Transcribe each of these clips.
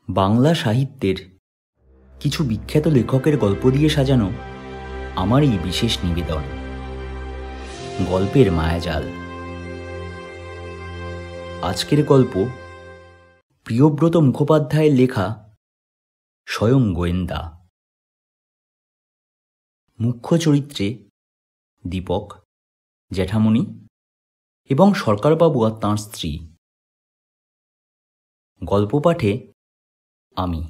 বাংলা সাহিত্যের কিছু বিখ্যাত লেখকের গল্প দিয়ে সাজানো আমার এই বিশেষ নিবেদন, গল্পের মায়াজাল। আজকের গল্প প্রিয়ব্রত মুখোপাধ্যায়ের লেখা স্বয়ং গোয়েন্দা। মুখ্য চরিত্রে দীপক, জ্যাঠামণি এবং সরকারবাবু আর তাঁর স্ত্রী। গল্প পাঠে আমি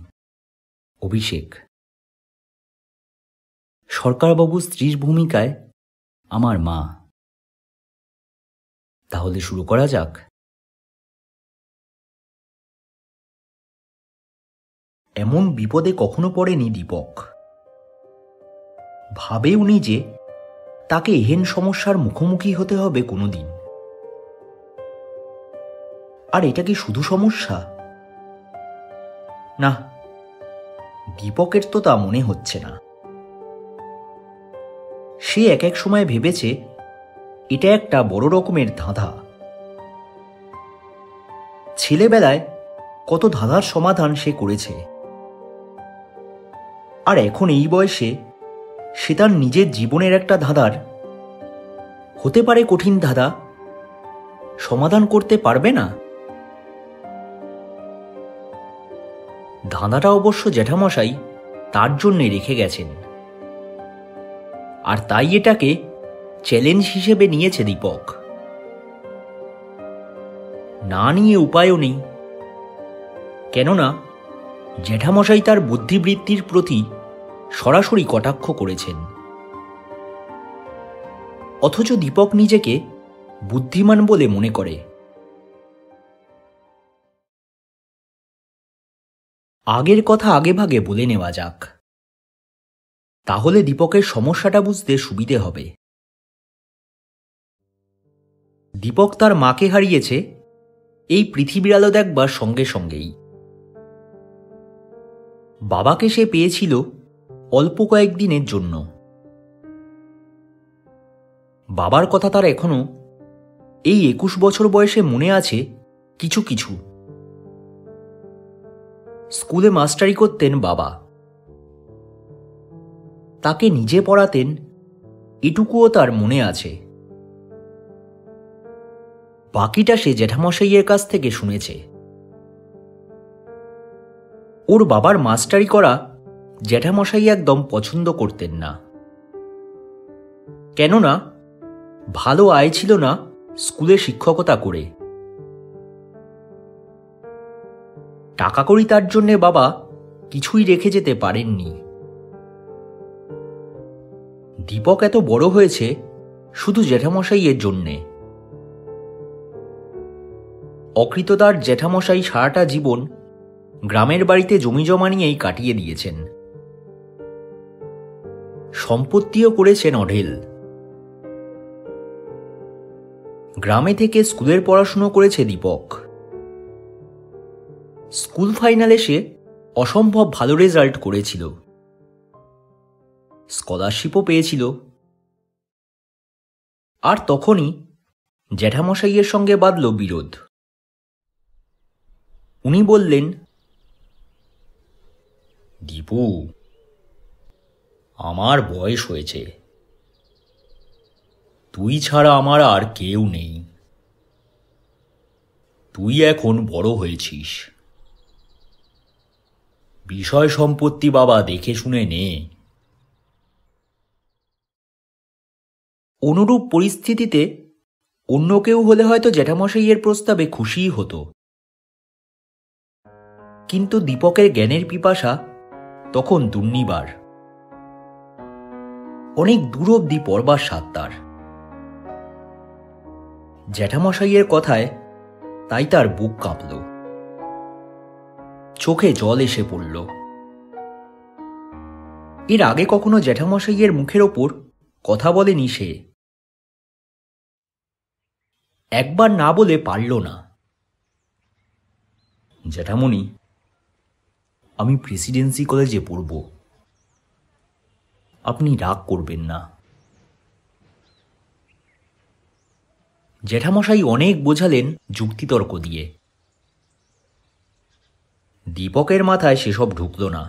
অভিষেক। সরকারবাবু স্ত্রীর ভূমিকায় আমার মা। তাহলে শুরু করা যাক। এমন বিপদে কখনো পড়েনি দীপক। ভাবেও নি যে তাকে এহেন সমস্যার মুখোমুখি হতে হবে কোনোদিন। আর এটা কি শুধু সমস্যা? না, দীপকের তো তা মনে হচ্ছে না। সে এক এক সময় ভেবেছে এটা একটা বড় রকমের ধাঁধা। ছেলেবেলায় কত ধাঁধার সমাধান সে করেছে, আর এখন এই বয়সে সে তার নিজের জীবনের একটা ধাঁধার, হতে পারে কঠিন ধাঁধা, সমাধান করতে পারবে না। ধাঁধাটা অবশ্য জ্যাঠামশাই তার জন্যে রেখে গেছেন, আর তাই এটাকে চ্যালেঞ্জ হিসেবে নিয়েছে দীপক। না নিয়ে উপায়ও নেই, কেননা জ্যাঠামশাই তার বুদ্ধিবৃত্তির প্রতি সরাসরি কটাক্ষ করেছেন। অথচ দীপক নিজেকে বুদ্ধিমান বলে মনে করে। আগের কথা আগেভাগে বলে নেওয়া যাক, তাহলে দীপকের সমস্যাটা বুঝতে সুবিধে হবে। দীপক তার মাকে হারিয়েছে এই পৃথিবীর আলো দেখবার সঙ্গে সঙ্গেই। বাবাকে সে পেয়েছিল অল্প কয়েকদিনের জন্য। বাবার কথা তার এখনো এই 21 বছর বয়সে মনে আছে কিছু কিছু। স্কুলে মাস্টারি করতেন বাবা, তাকে নিজে পড়াতেন এটুকুও তার মনে আছে। বাকিটা সে জ্যাঠামশাইয়ের কাছ থেকে শুনেছে। ওর বাবার মাস্টারি করা জ্যাঠামশাই একদম পছন্দ করতেন না, কেননা ভালো আয় ছিল না স্কুলে শিক্ষকতা করে। টাকা কড়ি তার জন্যে বাবা কিছুই রেখে যেতে পারেননি। দীপক এত বড় হয়েছে শুধু জ্যাঠামশাইয়ের জন্যে। অকৃতদার জ্যাঠামশাই সারাটা জীবন গ্রামের বাড়িতে জমি জমা নিয়েই কাটিয়ে দিয়েছেন। সম্পত্তিও করেছেন অঢেল। গ্রামে থেকে স্কুলের পড়াশুনো করেছে দীপক। স্কুল ফাইনালে সে অসম্ভব ভালো রেজাল্ট করেছিল, স্কলারশিপও পেয়েছিল। আর তখনই জ্যাঠামশাইয়ের সঙ্গে বাধল বিরোধ। উনি বললেন, দীপু, আমার বয়স হয়েছে, তুই ছাড়া আমার আর কেউ নেই। তুই এখন বড় হয়েছিস, বিষয় সম্পত্তি বাবা দেখে শুনে নে। অনুরূপ পরিস্থিতিতে অন্য কেউ হলে হয়তো জ্যাঠামশাইয়ের প্রস্তাবে খুশিই হতো, কিন্তু দীপকের জ্ঞানের পিপাসা তখন দুর্নিবার। অনেক দূর অব্দি পড়বার সাধ তার। জ্যাঠামশাইয়ের কথায় তাই তার বুক কাঁপল, চোখে জল এসে পড়ল। এর আগে কখনো জ্যাঠামশাইয়ের মুখের ওপর কথা বলেনি সে। একবার না বলে পারল না, জ্যাঠামণি, আমি প্রেসিডেন্সি কলেজে পড়ব, আপনি রাগ করবেন না। জ্যাঠামশাই অনেক বোঝালেন যুক্তিতর্ক দিয়ে। দীপকের মাথায় সেসব ঢুকল না।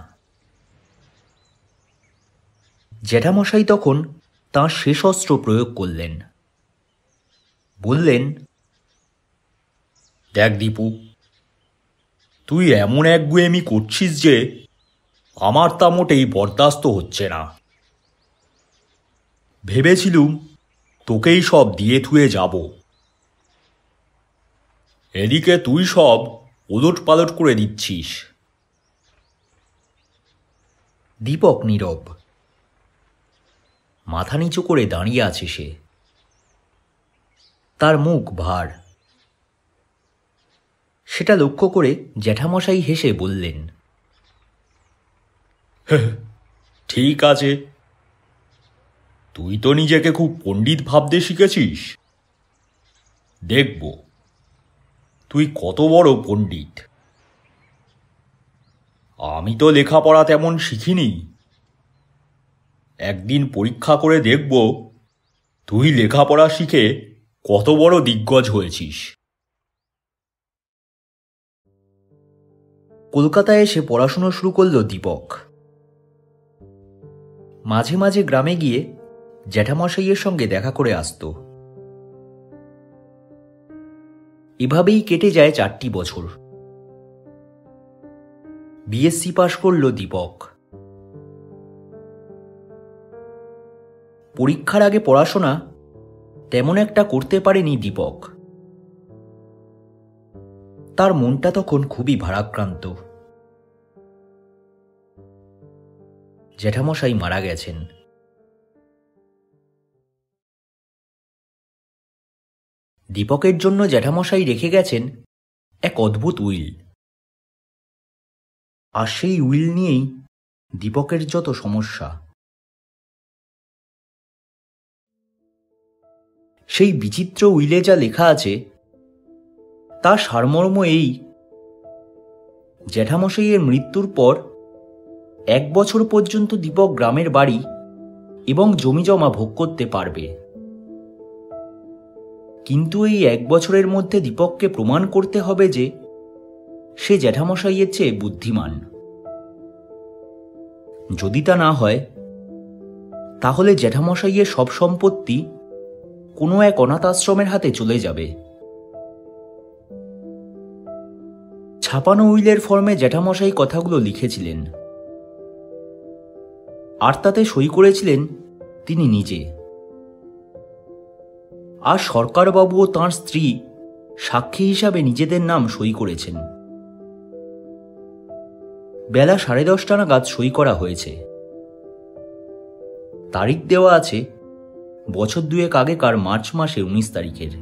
জ্যাঠামশাই তখন তাঁর শেষ অস্ত্র প্রয়োগ করলেন। বললেন, দেখ দীপু, তুই এমন একগুঁয়েমি করছিস যে আমার তা মোটেই বরদাস্ত হচ্ছে না। ভেবেছিলুম তোকেই সব দিয়ে থুয়ে যাব, এদিকে তুই সব ওলট পালট করে দিচ্ছিস। দীপক নীরব, মাথা নিচু করে দাঁড়িয়ে আছে সে। তার মুখ ভার। সেটা লক্ষ্য করে জ্যাঠামশাই হেসে বললেন, ঠিক আছে, তুই তো নিজেকে খুব পণ্ডিত ভাবতে শিখেছিস। দেখব তুই কত বড় পণ্ডিত। আমি তো লেখাপড়া তেমন শিখিনি। একদিন পরীক্ষা করে দেখব তুই লেখাপড়া শিখে কত বড় দিগ্গজ হয়েছিস। কলকাতায় এসে পড়াশুনো শুরু করল দীপক। মাঝে মাঝে গ্রামে গিয়ে জ্যাঠামশাইয়ের সঙ্গে দেখা করে আসত। এভাবেই কেটে যায় 4টি বছর। বিএসসি পাশ করল দীপক। পরীক্ষার আগে পড়াশোনা তেমন একটা করতে পারেনি দীপক। তার মনটা তখন খুবই ভারাক্রান্ত। জ্যাঠামশাই মারা গেছেন। দীপকের জন্য জ্যাঠামশাই রেখে গেছেন এক অদ্ভুত উইল। আর সেই উইল নিয়েই দীপকের যত সমস্যা। সেই বিচিত্র উইলে যা লেখা আছে তার সারমর্ম এই, জ্যাঠামশাইয়ের মৃত্যুর পর 1 বছর পর্যন্ত দীপক গ্রামের বাড়ি এবং জমিজমা ভোগ করতে পারবে। কিন্তু এই 1 বছরের মধ্যে দীপককে প্রমাণ করতে হবে যে সে জ্যাঠামশাইয়ের চেয়ে বুদ্ধিমান। যদি তা না হয় তাহলে জ্যাঠামশাইয়ের সব সম্পত্তি কোনো এক অনাথ আশ্রমের হাতে চলে যাবে। ছাপানো উইলের ফর্মে জ্যাঠামশাই কথাগুলো লিখেছিলেন, আর তাতে সই করেছিলেন তিনি নিজে। আর সরকারবাবু ও তাঁর স্ত্রী সাক্ষী হিসাবে নিজেদের নাম সই করেছেন। বেলা 10:30 নাগাদ সই করা হয়েছে। তারিখ দেওয়া আছে বছর 2 আগেকার মার্চ মাসে 19 তারিখের।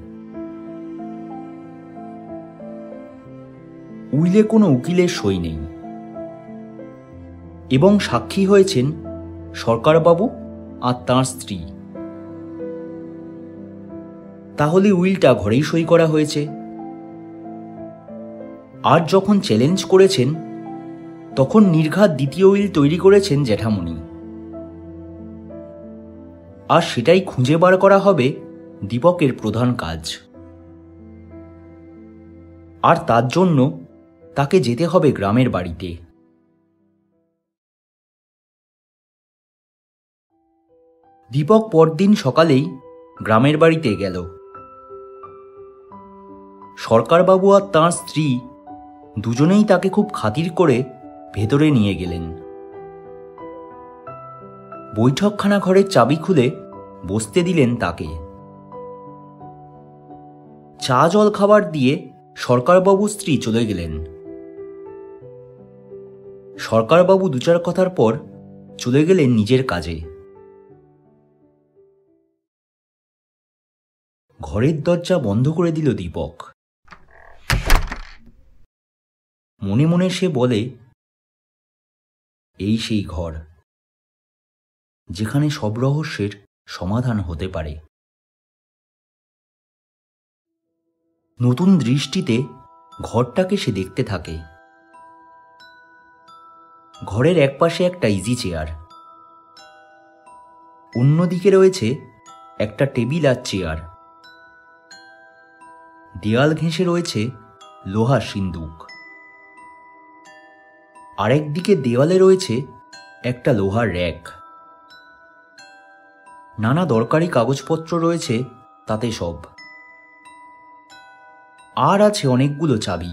উইলে কোনো উকিলের সই নেই এবং সাক্ষী হয়েছেন সরকারবাবু আর তাঁর স্ত্রী। তাহলে উইলটা ঘরেই সই করা হয়েছে। আর যখন চ্যালেঞ্জ করেছেন তখন নির্ঘাত দ্বিতীয় উইল তৈরি করেছেন জ্যাঠামণি। আর সেটাই খুঁজে বার করা হবে দীপকের প্রধান কাজ। আর তার জন্য তাকে যেতে হবে গ্রামের বাড়িতে। দীপক পরদিন সকালেই গ্রামের বাড়িতে গেল। সরকারবাবু আর তাঁর স্ত্রী দুজনেই তাকে খুব খাতির করে ভেতরে নিয়ে গেলেন। বৈঠকখানা ঘরের চাবি খুলে বসতে দিলেন তাকে। চা জল খাবার দিয়ে সরকারবাবু স্ত্রী চলে গেলেন। সরকারবাবু 2-4 কথার পর চলে গেলেন নিজের কাজে। ঘরের দরজা বন্ধ করে দিল দীপক। মনে মনে সে বলে, এই সেই ঘর যেখানে সব রহস্যের সমাধান হতে পারে। নতুন দৃষ্টিতে ঘরটাকে সে দেখতে থাকে। ঘরের একপাশে একটা ইজি চেয়ার, অন্যদিকে রয়েছে একটা টেবিল আর চেয়ার। দেয়াল ঘেঁষে রয়েছে লোহার সিন্দুক। আরেকদিকে দেওয়ালে রয়েছে একটা লোহার র্যাক। নানা দরকারি কাগজপত্র রয়েছে তাতে সব। আর আছে অনেকগুলো চাবি।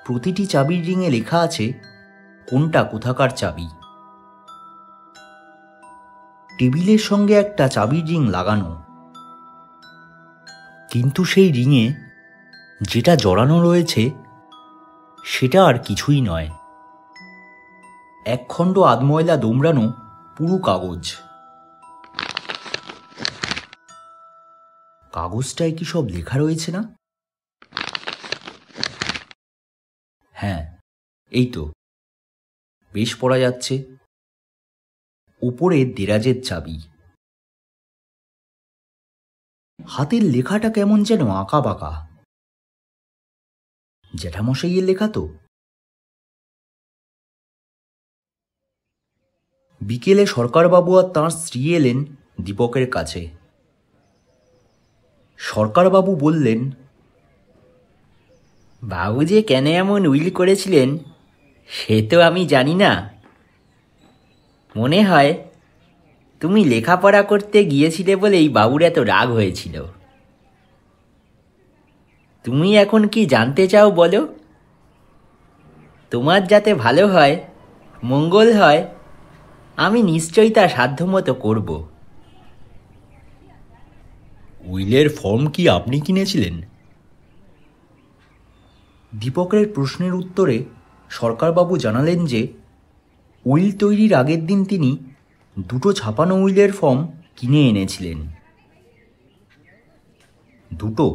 প্রতিটি চাবির রিংয়ে লেখা আছে কোনটা কোথাকার চাবি। টেবিলের সঙ্গে একটা চাবির রিং লাগানো, কিন্তু সেই রিংয়ে যেটা জড়ানো রয়েছে সেটা আর কিছুই নয়, একখণ্ড আধময়লা দোমড়ানো পুরো কাগজ। কাগজটায় কি সব লেখা রয়েছে না? হ্যাঁ, এই তো, বেশ পড়া যাচ্ছে। উপরে দেরাজের চাবি। হাতের লেখাটা কেমন যেন আঁকা বাঁকা। জ্যাঠামশাইয়ের লেখা তো। বিকেলে সরকারবাবু আর তাঁর স্ত্রী এলেন দীপকের কাছে। সরকারবাবু বললেন, বাবু যে কেন এমন উইল করেছিলেন সে তো আমি জানি না। মনে হয় তুমি লেখাপড়া করতে গিয়েছিলে বলেই বাবুর এত রাগ হয়েছিল। তুমি এখন কি জানতে চাও বলো? তোমার যাতে ভালো হয়, মঙ্গল হয়, আমি নিশ্চয়ই তা সাধ্যমতো করব। উইলের ফর্ম কি আপনি কিনেছিলেন? দীপকের প্রশ্নের উত্তরে সরকারবাবু জানালেন যে উইল তৈরির আগের দিন তিনি দুটো ছাপানো উইলের ফর্ম কিনে এনেছিলেন। দুটো?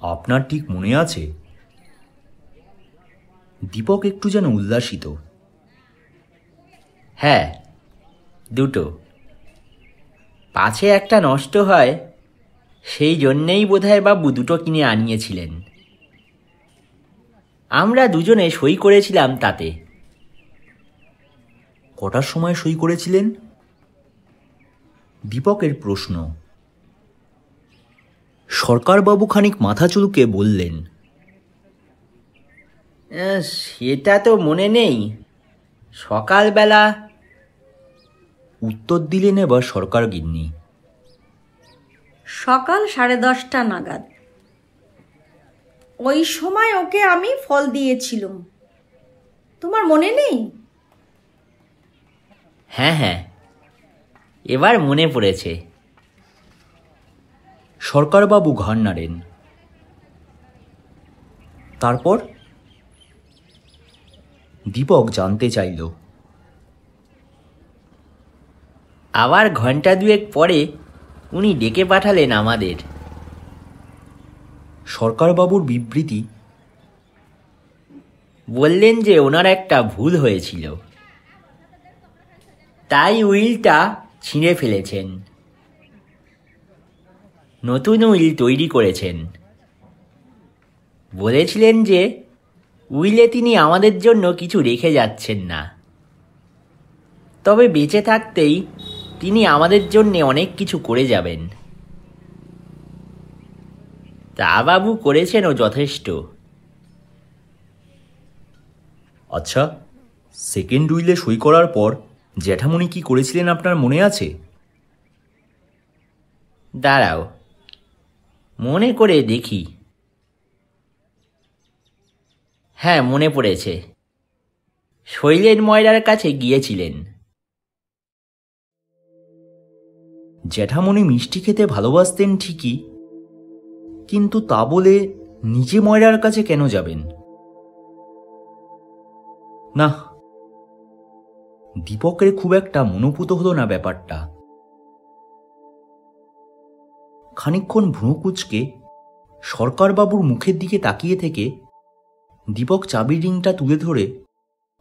আপনার ঠিক মনে আছে? দীপক একটু যেন উল্লাসিত। হ্যাঁ, দুটো। পাছে একটা নষ্ট হয় সেই জন্যেই বোধহয় বাবু দুটো কিনে আনিয়েছিলেন। আমরা দুজনে সই করেছিলাম তাতে। কটার সময় সই করেছিলেন? দীপকের প্রশ্ন। সরকারবাবু খানিক মাথা চুলকে বললেন, সেটা তো মনে নেই, সকালবেলা। উত্তর দিলেন এবার সরকার গিন্নি। সকাল 10:30 নাগাদ। ওই সময় ওকে আমি ফল দিয়েছিলাম, তোমার মনে নেই? হ্যাঁ হ্যাঁ, এবার মনে পড়েছে। সরকারবাবু ঘাড় নাড়েন। তারপর? দীপক জানতে চাইল। আবার ঘন্টা দুয়েক পরে উনি ডেকে পাঠালেন আমাদের। সরকারবাবুর বিবৃতি। বললেন যে ওনার একটা ভুল হয়েছিল, তাই উইলটা ছিঁড়ে ফেলেছেন, নতুন উইল তৈরি করেছেন। বলেছিলেন যে উইলে তিনি আমাদের জন্য কিছু রেখে যাচ্ছেন না, তবে বেঁচে থাকতেই তিনি আমাদের জন্য অনেক কিছু করে যাবেন। তা বাবু করেছেনও যথেষ্ট। আচ্ছা, সেকেন্ড উইলে সই করার পর জ্যাঠামণি কি করেছিলেন আপনার মনে আছে? দাঁড়াও, মনে করে দেখি। হ্যাঁ, মনে পড়েছে, শৈলেন ময়রার কাছে গিয়েছিলেন। জ্যাঠামণি মিষ্টি খেতে ভালোবাসতেন ঠিকই, কিন্তু তা বলে নিজে ময়রার কাছে কেন যাবেন? না, দীপকের খুব একটা মনোপুত হলো না ব্যাপারটা। খানিকক্ষণ ভ্রু কুঁচকে সরকারবাবুর মুখের দিকে তাকিয়ে থেকে দীপক চাবির রিংটা তুলে ধরে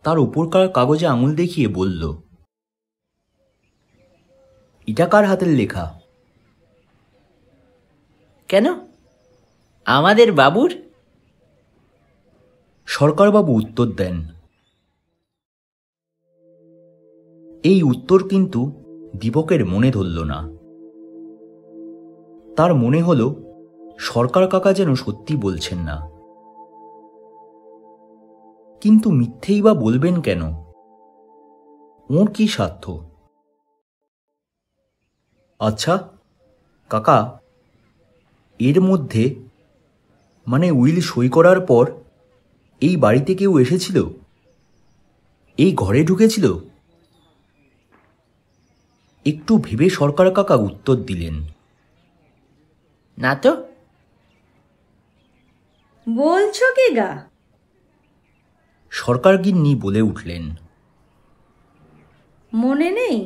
তার উপরকার কাগজে আঙুল দেখিয়ে বলল, এটা কার হাতের লেখা? কেন, আমাদের বাবুর। সরকারবাবু উত্তর দেন। এই উত্তর কিন্তু দীপকের মনে ধরল না। তার মনে হল সরকার কাকা যেন সত্যি বলছেন না। কিন্তু মিথ্যেই বা বলবেন কেন? ওর কি স্বার্থ? আচ্ছা কাকা, এর মধ্যে মানে উইল সই করার পর এই বাড়িতে কেউ এসেছিল? এই ঘরে ঢুকেছিল? একটু ভেবে সরকার কাকা উত্তর দিলেন, না তো। বলছো কি গা? সরকার গিন্নি বলে উঠলেন, মনে নেই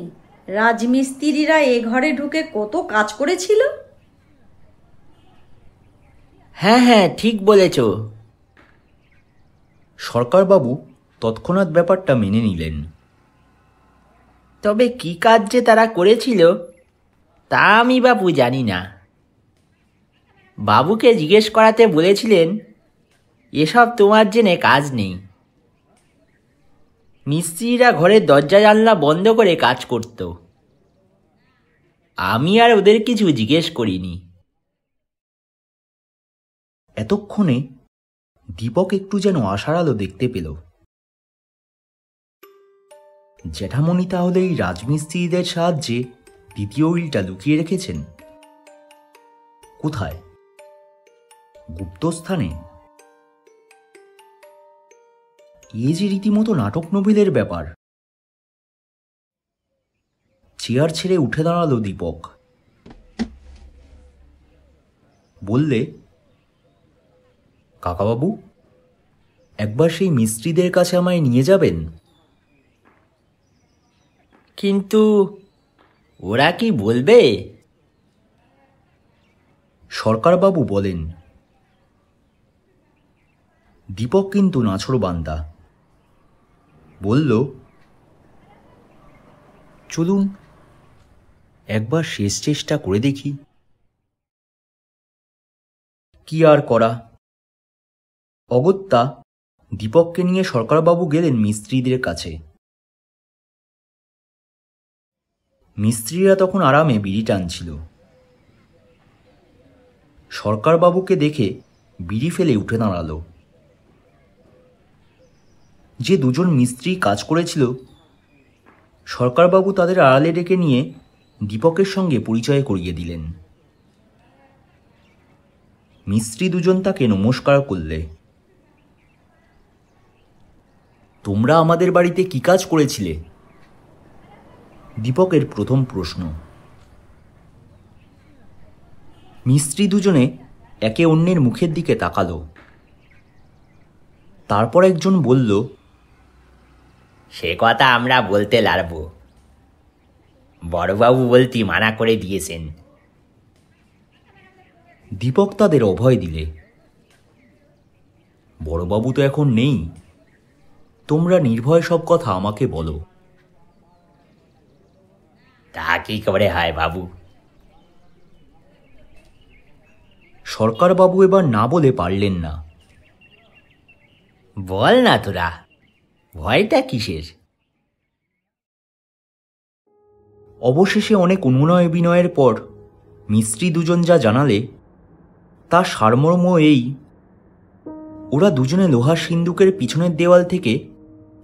রাজমিস্ত্রিরা এ ঘরে ঢুকে কত কাজ করেছিল? হ্যাঁ হ্যাঁ, ঠিক বলেছ। সরকারবাবু তৎক্ষণাৎ ব্যাপারটা মেনে নিলেন। তবে কি কাজ যে তারা করেছিল তা আমি বাবু জানি না। বাবুকে জিজ্ঞেস করাতে বলেছিলেন এসব তোমার জেনে কাজ নেই। মিস্ত্রিরা ঘরের দরজা জানলা বন্ধ করে কাজ করত। আমি আর ওদের কিছু জিজ্ঞেস করিনি। এতক্ষণে দীপক একটু যেন আশার আলো দেখতে পেল। জ্যাঠামণি তাহলে এই রাজমিস্ত্রিদের সাহায্যে দ্বিতীয় উইলটা লুকিয়ে রেখেছেন। কোথায়? গুপ্তস্থানে? এ যে রীতিমতো নাটক নভিলের ব্যাপার। চেয়ার ছেড়ে উঠে দাঁড়ালো দীপক। বললে, কাকাবাবু, একবার সেই মিস্ত্রিদের কাছে আমায় নিয়ে যাবেন? কিন্তু ওরা কি বলবে? সরকারবাবু বলেন। দীপক কিন্তু নাছোড়বান্দা। বলল, চলুন একবার শেষ চেষ্টা করে দেখি। কি আর করা। অগত্যা দীপককে নিয়ে সরকারবাবু গেলেন মিস্ত্রিদের কাছে। মিস্ত্রিরা তখন আরামে বিড়ি টানছিল। সরকারবাবুকে দেখে বিড়ি ফেলে উঠে দাঁড়ালো। যে দুজন মিস্ত্রি কাজ করেছিল সরকারবাবু তাদের আড়ালে ডেকে নিয়ে দীপকের সঙ্গে পরিচয় করিয়ে দিলেন। মিস্ত্রি দুজন তাকে নমস্কার করলে। তোমরা আমাদের বাড়িতে কি কাজ করেছিলে? দীপকের প্রথম প্রশ্ন। মিস্ত্রি দুজনে একে অন্যের মুখের দিকে তাকালো। তারপর একজন বলল, সে কথা আমরা বলতে লারব। বড়বাবু বলতে মানা করে দিয়েছেন। দীপক তাদের অভয় দিলে। বড়বাবু তো এখন নেই, তোমরা নির্ভয় সব কথা আমাকে বলো। তা কি করে হয় বাবু? সরকারবাবু এবার না বলে পারলেন না। বল না তোরা, ভয়টা কিসের? অবশেষে অনেক অনুনয় বিনয়ের পর মিস্ত্রি দুজন যা জানালে তার সারমর্ম এই, ওরা দুজনে লোহার সিন্দুকের পিছনের দেওয়াল থেকে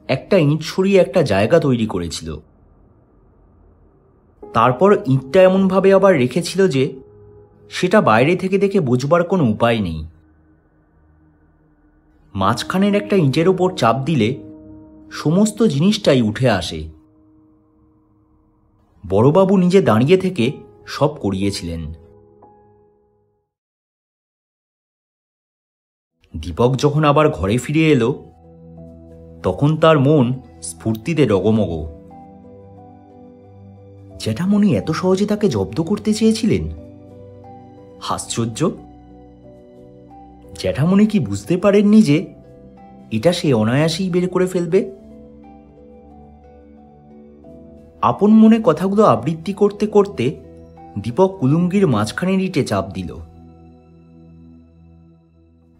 একটা ইঁট সরিয়ে একটা জায়গা তৈরি করেছিল। তারপর ইঁটটা এমনভাবে আবার রেখেছিল যে সেটা বাইরে থেকে দেখে বুঝবার কোনো উপায় নেই। মাঝখানের একটা ইঁটের ওপর চাপ দিলে সমস্ত জিনিসটাই উঠে আসে। বড়বাবু নিজে দাঁড়িয়ে থেকে সব করিয়েছিলেন। দীপক যখন আবার ঘরে ফিরে এলো তখন তার মন স্ফূর্তিতে ডগমগ। জ্যাঠামণি এত সহজে তাকে জব্দ করতে চেয়েছিলেন? আশ্চর্য! জ্যাঠামণি কি বুঝতে পারেননি যে এটা সে অনায়াসেই বের করে ফেলবে? আপন মনে কথাগুলো আবৃত্তি করতে করতে দীপক কুলুঙ্গির মাঝখানের ইটে চাপ দিল।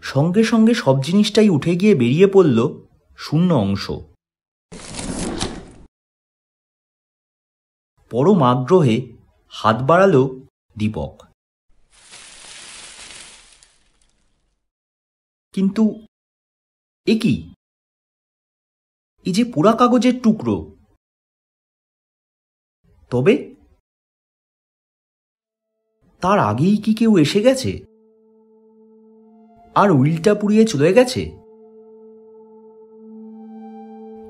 সঙ্গে সঙ্গে সব জিনিসটাই উঠে গিয়ে বেরিয়ে পড়ল শূন্য অংশ। পরম আগ্রহে হাত বাড়ালো দীপক। কিন্তু এ কি? এই যে পোড়া কাগজের টুকরো। তবে তার আগেই কি কেউ এসে গেছে আর উইলটা পুড়িয়ে চলে গেছে?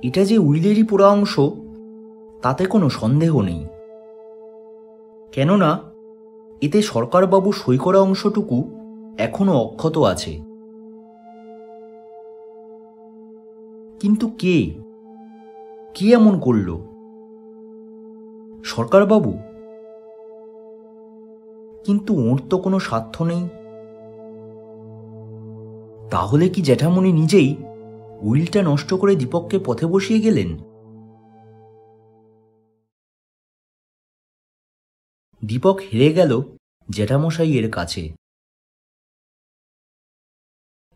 এটা যে উইলেরই পোড়া অংশ তাতে কোনো সন্দেহ নেই, কেননা এতে সরকারবাবু সই করা অংশটুকু এখনো অক্ষত আছে। কিন্তু কে কে এমন করল? সরকারবাবু? কিন্তু ওর তো কোনো স্বার্থ নেই। তাহলে কি জ্যাঠামণি নিজেই উইলটা নষ্ট করে দীপককে পথে বসিয়ে গেলেন? দীপক হেরে গেল জ্যাঠামশাইয়ের কাছে।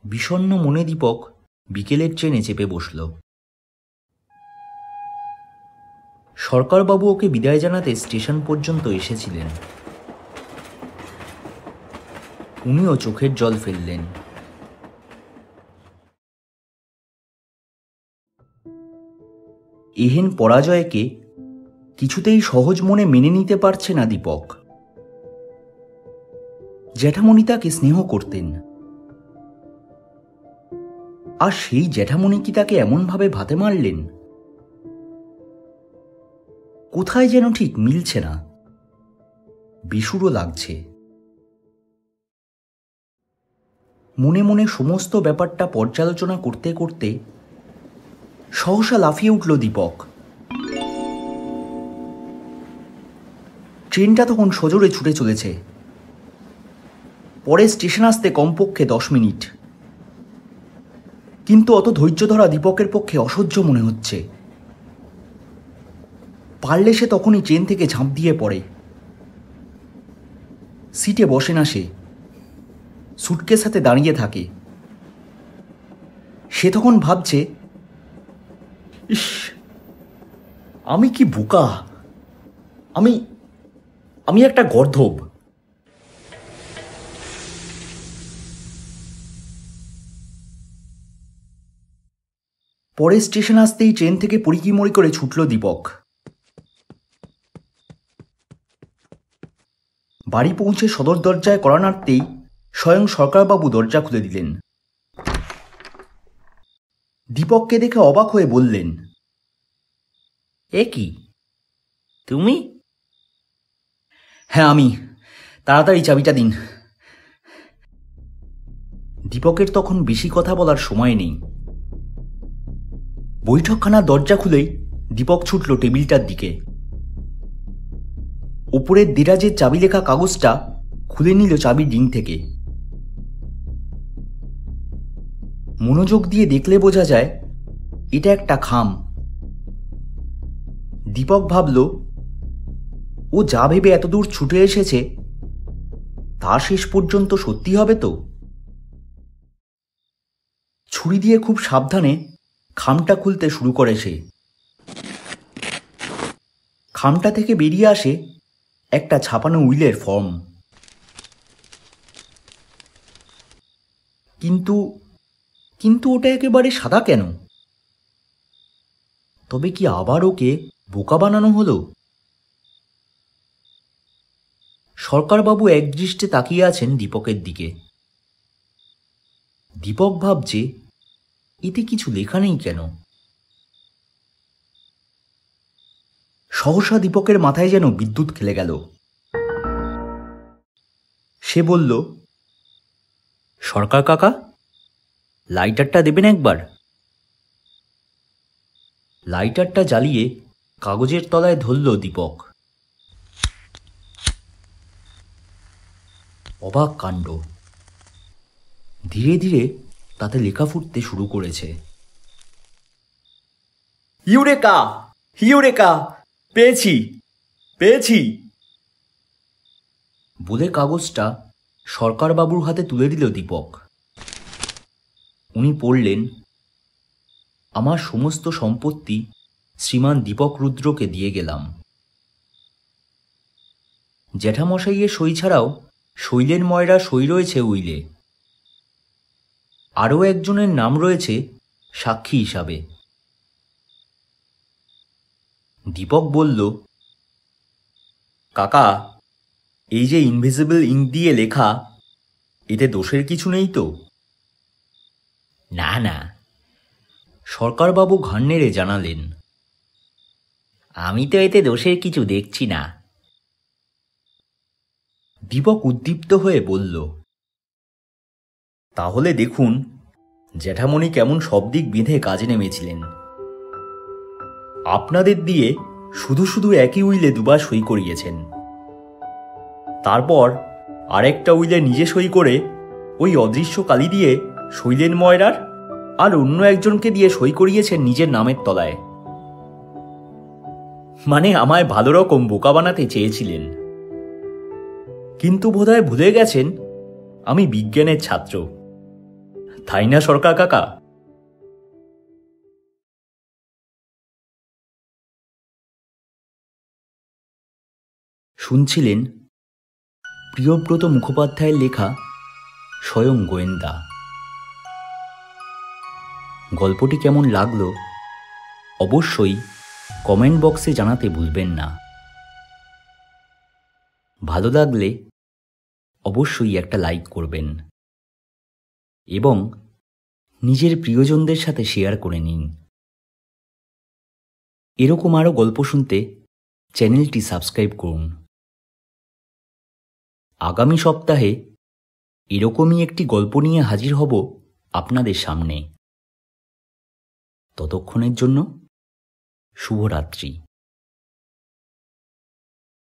বিষণ্ণ মনে দীপক বিকেলের ট্রেনে চেপে বসল। সরকারবাবু ওকে বিদায় জানাতে স্টেশন পর্যন্ত এসেছিলেন। উনিও চোখের জল ফেললেন। এহেন পরাজয়কে কিছুতেই সহজ মনে মেনে নিতে পারছে না দীপক। জ্যাঠামণি তাকে স্নেহ করতেন, আর সেই জ্যাঠামণি কি তাকে এমনভাবে ভাতে মারলেন? কোথায় যেন ঠিক মিলছে না, বেসুরো লাগছে। মনে মনে সমস্ত ব্যাপারটা পর্যালোচনা করতে করতে সহসা লাফিয়ে উঠল দীপক। ট্রেনটা তখন সজোরে ছুটে চলেছে। পরে স্টেশন আসতে কমপক্ষে 10 মিনিট। কিন্তু অত ধৈর্য ধরা দীপকের পক্ষে অসহ্য মনে হচ্ছে। পারলে সে তখনই ট্রেন থেকে ঝাঁপ দিয়ে পড়ে। সিটে বসে না সে, সুটকেস হাতে দাঁড়িয়ে থাকে। সে তখন ভাবছে, ইস, আমি কি বোকা, আমি একটা গর্দভ। পরে স্টেশন আসতেই ট্রেন থেকে পড়িকিমড়ি করে ছুটল দীপক। বাড়ি পৌঁছে সদর দরজায় কড়া নাড়তেই স্বয়ং সরকারবাবু দরজা খুলে দিলেন। দীপককে দেখে অবাক হয়ে বললেন, এ কি, তুমি? হ্যাঁ আমি, তাড়াতাড়ি চাবিটা দিন। দীপকের তখন বেশি কথা বলার সময় নেই। বৈঠকখানার দরজা খুলেই দীপক ছুটল টেবিলটার দিকে। উপরের দেরাজের চাবি লেখা কাগজটা খুলে নিল চাবির রিং থেকে। মনোযোগ দিয়ে দেখলে বোঝা যায় এটা একটা খাম। দীপক ভাবল, ও যা ভেবে এতদূর ছুটে এসেছে তা শেষ পর্যন্ত সত্যি হবে তো। ছুরি দিয়ে খুব সাবধানে খামটা খুলতে শুরু করে সে। খামটা থেকে বেরিয়ে আসে একটা ছাপানো উইলের ফর্ম। কিন্তু কিন্তু ওটা একেবারে সাদা কেন? তবে কি আবার ওকে বোকা বানানো হলো? সরকারবাবু একদৃষ্টে তাকিয়ে আছেন দীপকের দিকে। দীপক ভাবছে, এতে কিছু লেখা নেই কেন? সহসা দীপকের মাথায় যেন বিদ্যুৎ খেলে গেল। সে বলল, সরকার কাকা, লাইটারটা দেবেন একবার। লাইটারটা জ্বালিয়ে কাগজের তলায় ধরল দীপক। অবাক কাণ্ড, ধীরে ধীরে তাতে লেখা ফুটতে শুরু করেছে। ইউরেকা, ইউরেকা, পেয়েছি পেয়েছি বলে কাগজটা সরকারবাবুর হাতে তুলে দিল দীপক। উনি পড়লেন, আমার সমস্ত সম্পত্তি শ্রীমান দীপক রুদ্রকে দিয়ে গেলাম। জ্যাঠামশাইয়ের সই ছাড়াও শৈলেন ময়রা সই রয়েছে উইলে। আরও একজনের নাম রয়েছে সাক্ষী হিসাবে। দীপক বলল, কাকা, এই যে ইনভিজিবল ইঙ্ক দিয়ে লেখা, এতে দোষের কিছু নেই তো? না না, সরকারবাবু ঘাড় নেড়ে জানালেন, আমি তো এতে দোষের কিছু দেখছি না। দীপক উদ্দীপ্ত হয়ে বলল, তাহলে দেখুন জ্যাঠামণি কেমন সব দিক বেঁধে কাজে নেমেছিলেন। আপনাদের দিয়ে শুধু শুধু একই উইলে দুবার সই করিয়েছেন, তারপর আরেকটা উইলে নিজে সই করে ওই অদৃশ্য কালি দিয়ে শৈলেন ময়রার আর অন্য একজনকে দিয়ে সই করিয়েছেন নিজের নামের তলায়। মানে আমায় ভালো রকম বোকা বানাতে চেয়েছিলেন, কিন্তু বোধহয় ভুলে গেছেন আমি বিজ্ঞানের ছাত্র, তাই না সরকার কাকা? শুনছিলেন প্রিয়ব্রত মুখোপাধ্যায়ের লেখা স্বয়ং গোয়েন্দা। গল্পটি কেমন লাগলো অবশ্যই কমেন্ট বক্সে জানাতে ভুলবেন না। ভালো লাগলে অবশ্যই একটা লাইক করবেন এবং নিজের প্রিয়জনদের সাথে শেয়ার করে নিন। এরকম আরও গল্প শুনতে চ্যানেলটি সাবস্ক্রাইব করুন। আগামী সপ্তাহে এরকমই একটি গল্প নিয়ে হাজির হব আপনাদের সামনে। ততক্ষণের জন্য শুভরাত্রি।